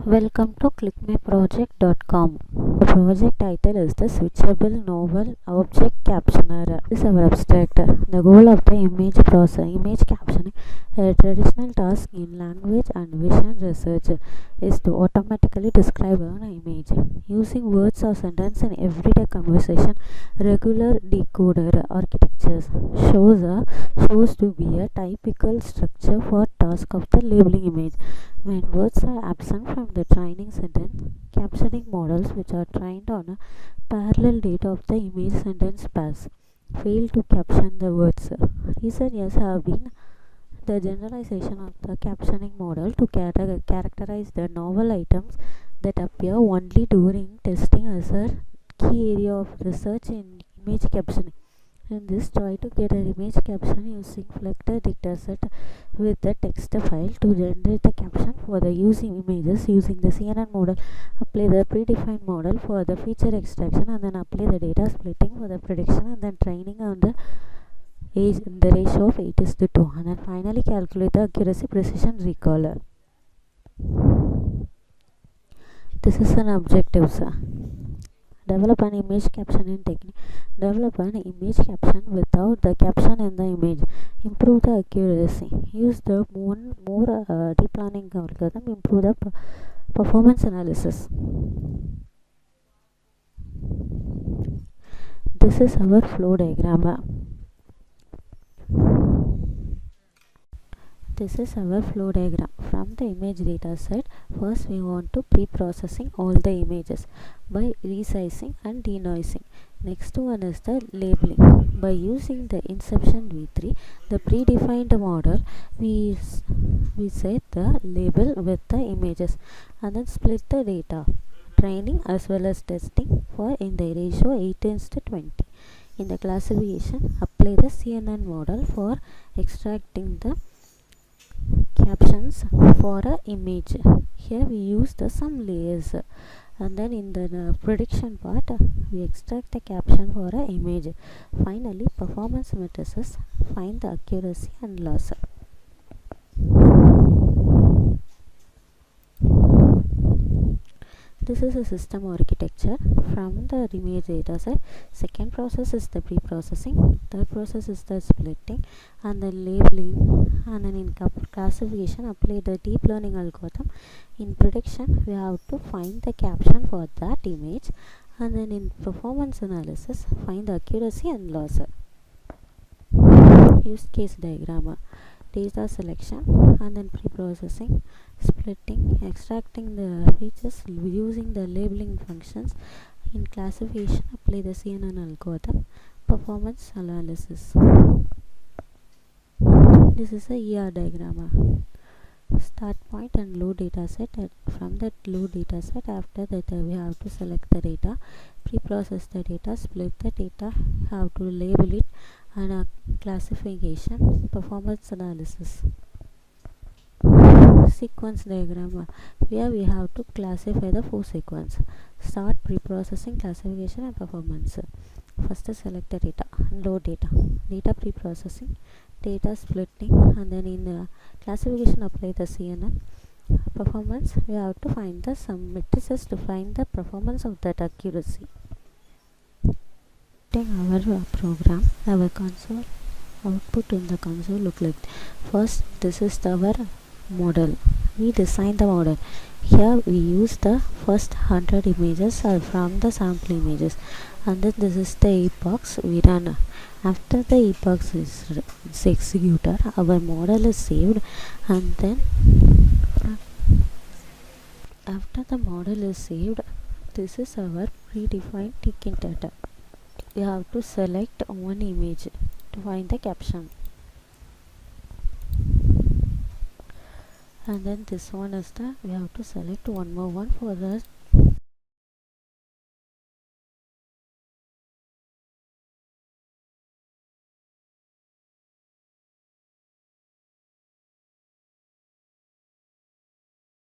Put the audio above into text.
Welcome to ClickMyProject.com. The project title is the Switchable Novel Object Captioner. This is our abstract. The goal of the image captioning, a traditional task in language and vision research, is to automatically describe an image using words or sentence in everyday conversation. Regular decoder architectures shows to be a typical structure for task of the labeling image. When words are absent from the training sentence, captioning models which are trained on a parallel data of the image sentence pairs fail to caption the words. Recent years have been the generalization of the captioning model to characterize the novel items that appear only during testing as a key area of research in image captioning. In this, try to get an image caption using Flutter dataset with the text file to generate the caption for the using images using the CNN model. Apply the predefined model for the feature extraction and then apply the data splitting for the prediction and then training on the ratio of 8:2 and then finally calculate the accuracy precision recall. This is an objective, sir. Develop an image captioning technique. Develop an image caption without the caption in the image. Improve the accuracy. Use the more deep learning algorithm. Improve the performance analysis. This is our flow diagram. This is our flow diagram. From the image data set, first we want to pre-processing all the images by resizing and denoising. Next one is the labeling. By using the inception v3, the predefined model, we set the label with the images and then split the data. Training as well as testing for in the ratio 8:20. In the classification, apply the CNN model for extracting the captions for a image. Here we use the some layers and then in the prediction part we extract the caption for a image. Finally, performance matrices, find the accuracy and loss. This is a system architecture from the image dataset. Second process is the pre-processing. Third process is the splitting and the labeling. And then in classification, apply the deep learning algorithm. In prediction, we have to find the caption for that image. And then in performance analysis, find the accuracy and loss. Use case diagram. Data selection and then pre-processing, splitting, extracting the features using the labeling functions. In classification, apply the CNN algorithm. Performance analysis. This is a ER diagram. Start point and load dataset. From that load dataset, after that we have to select the data, pre-process the data, split the data, have to label it, and classification, performance analysis. Sequence diagram. Here we have to classify the 4 sequence. Start, pre-processing, classification and performance. First select the data, load data, data pre-processing, data splitting, and then in classification apply the CNN. Performance, we have to find the some matrices to find the performance of that accuracy. Our program, our console output in the console look like first. This is our model. We design the model. Here we use the first 100 images are from the sample images, and then this is the epochs we run. After the epochs is executed, our model is saved, and then after the model is saved, this is our predefined taking data. We have to select one image to find the caption, and then this one is the we have to select one more one for the